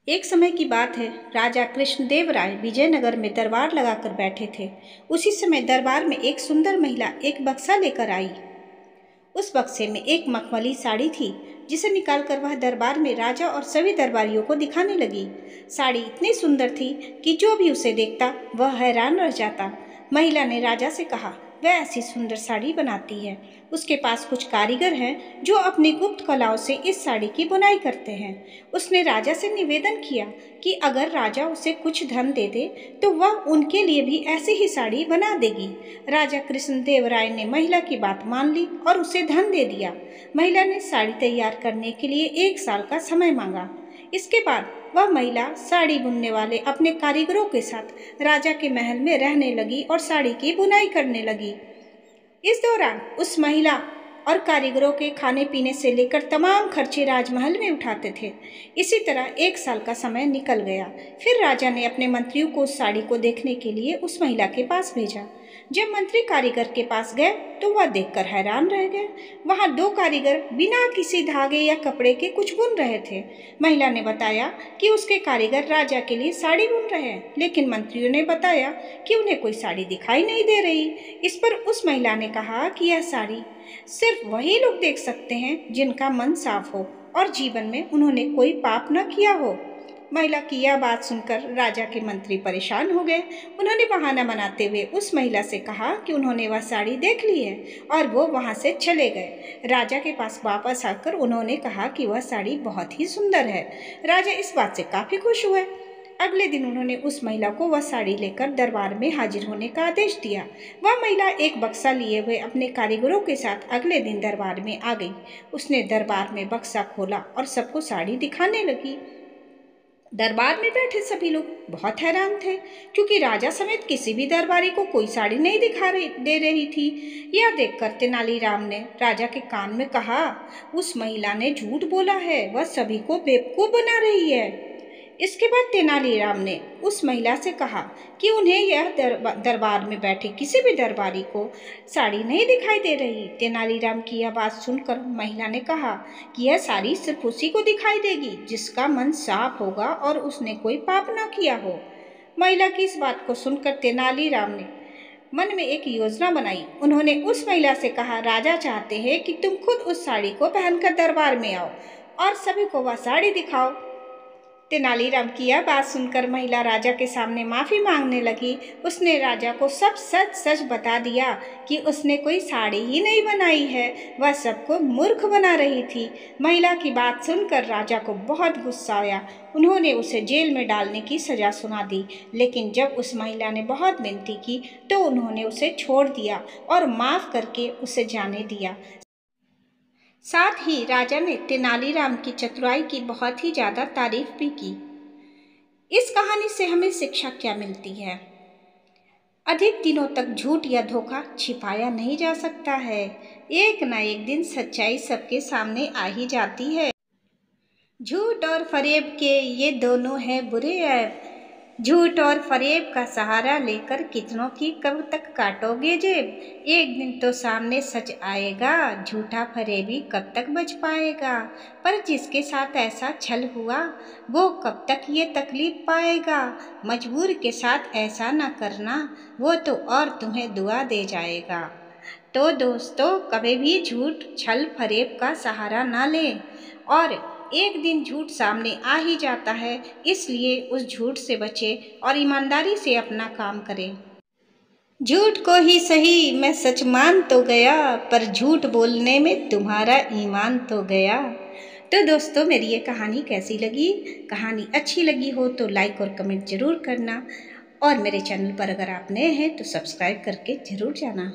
एक समय की बात है, राजा कृष्णदेव राय विजयनगर में दरबार लगाकर बैठे थे। उसी समय दरबार में एक सुंदर महिला एक बक्सा लेकर आई। उस बक्से में एक मखमली साड़ी थी, जिसे निकालकर वह दरबार में राजा और सभी दरबारियों को दिखाने लगी। साड़ी इतनी सुंदर थी कि जो भी उसे देखता वह हैरान रह जाता। महिला ने राजा से कहा, वह ऐसी सुंदर साड़ी बनाती है। उसके पास कुछ कारीगर हैं जो अपनी गुप्त कलाओं से इस साड़ी की बुनाई करते हैं। उसने राजा से निवेदन किया कि अगर राजा उसे कुछ धन दे दे तो वह उनके लिए भी ऐसी ही साड़ी बना देगी। राजा कृष्णदेव राय ने महिला की बात मान ली और उसे धन दे दिया। महिला ने साड़ी तैयार करने के लिए 1 साल का समय मांगा। इसके बाद वह महिला साड़ी बुनने वाले अपने कारीगरों के साथ राजा के महल में रहने लगी और साड़ी की बुनाई करने लगी। इस दौरान उस महिला और कारीगरों के खाने पीने से लेकर तमाम खर्चे राजमहल में उठाते थे। इसी तरह 1 साल का समय निकल गया। फिर राजा ने अपने मंत्रियों को उस साड़ी को देखने के लिए उस महिला के पास भेजा। जब मंत्री कारीगर के पास गए तो वह देखकर हैरान रह गए। वहाँ 2 कारीगर बिना किसी धागे या कपड़े के कुछ बुन रहे थे। महिला ने बताया कि उसके कारीगर राजा के लिए साड़ी बुन रहे हैं, लेकिन मंत्रियों ने बताया कि उन्हें कोई साड़ी दिखाई नहीं दे रही। इस पर उस महिला ने कहा कि यह साड़ी सिर्फ वही लोग देख सकते हैं जिनका मन साफ हो और जीवन में उन्होंने कोई पाप न किया हो। महिला की यह बात सुनकर राजा के मंत्री परेशान हो गए। उन्होंने बहाना बनाते हुए उस महिला से कहा कि उन्होंने वह साड़ी देख ली है और वो वहाँ से चले गए। राजा के पास वापस आकर उन्होंने कहा कि वह साड़ी बहुत ही सुंदर है। राजा इस बात से काफ़ी खुश हुए। अगले दिन उन्होंने उस महिला को वह साड़ी लेकर दरबार में हाजिर होने का आदेश दिया। वह महिला एक बक्सा लिए हुए अपने कारीगरों के साथ अगले दिन दरबार में आ गई। उसने दरबार में बक्सा खोला और सबको साड़ी दिखाने लगी। दरबार में बैठे सभी लोग बहुत हैरान थे, क्योंकि राजा समेत किसी भी दरबारी को कोई साड़ी नहीं दे रही थी। यह देखकर तेनालीराम ने राजा के कान में कहा, उस महिला ने झूठ बोला है, वह सभी को बेवकूफ़ बना रही है। इसके बाद तेनालीराम ने उस महिला से कहा कि उन्हें यह दरबार में बैठे किसी भी दरबारी को साड़ी नहीं दिखाई दे रही। तेनालीराम की यह बात सुनकर महिला ने कहा कि यह साड़ी सिर्फ उसी को दिखाई देगी जिसका मन साफ होगा और उसने कोई पाप ना किया हो। महिला की इस बात को सुनकर तेनालीराम ने मन में एक योजना बनाई। उन्होंने उस महिला से कहा, राजा चाहते हैं कि तुम खुद उस साड़ी को पहनकर दरबार में आओ और सभी को वह साड़ी दिखाओ। तेनालीराम की यह बात सुनकर महिला राजा के सामने माफ़ी मांगने लगी। उसने राजा को सब सच सच बता दिया कि उसने कोई साड़ी ही नहीं बनाई है, वह सबको मूर्ख बना रही थी। महिला की बात सुनकर राजा को बहुत गुस्सा आया। उन्होंने उसे जेल में डालने की सज़ा सुना दी, लेकिन जब उस महिला ने बहुत विनती की तो उन्होंने उसे छोड़ दिया और माफ़ करके उसे जाने दिया। साथ ही राजा ने तेनालीराम की चतुराई की बहुत ही ज़्यादा तारीफ भी की। इस कहानी से हमें शिक्षा क्या मिलती है? अधिक दिनों तक झूठ या धोखा छिपाया नहीं जा सकता है। एक न एक दिन सच्चाई सबके सामने आ ही जाती है। झूठ और फरेब के ये दोनों हैं बुरे ऐब। झूठ और फरेब का सहारा लेकर कितनों की कब तक काटोगे जेब। एक दिन तो सामने सच आएगा, झूठा फरेबी कब तक बच पाएगा। पर जिसके साथ ऐसा छल हुआ वो कब तक ये तकलीफ पाएगा। मजबूर के साथ ऐसा ना करना, वो तो और तुम्हें दुआ दे जाएगा। तो दोस्तों, कभी भी झूठ छल फरेब का सहारा ना लें, और एक दिन झूठ सामने आ ही जाता है, इसलिए उस झूठ से बचें और ईमानदारी से अपना काम करें। झूठ को ही सही मैं सच मान तो गया, पर झूठ बोलने में तुम्हारा ईमान तो गया। तो दोस्तों, मेरी ये कहानी कैसी लगी? कहानी अच्छी लगी हो तो लाइक और कमेंट ज़रूर करना, और मेरे चैनल पर अगर आप नए हैं तो सब्सक्राइब करके ज़रूर जाना।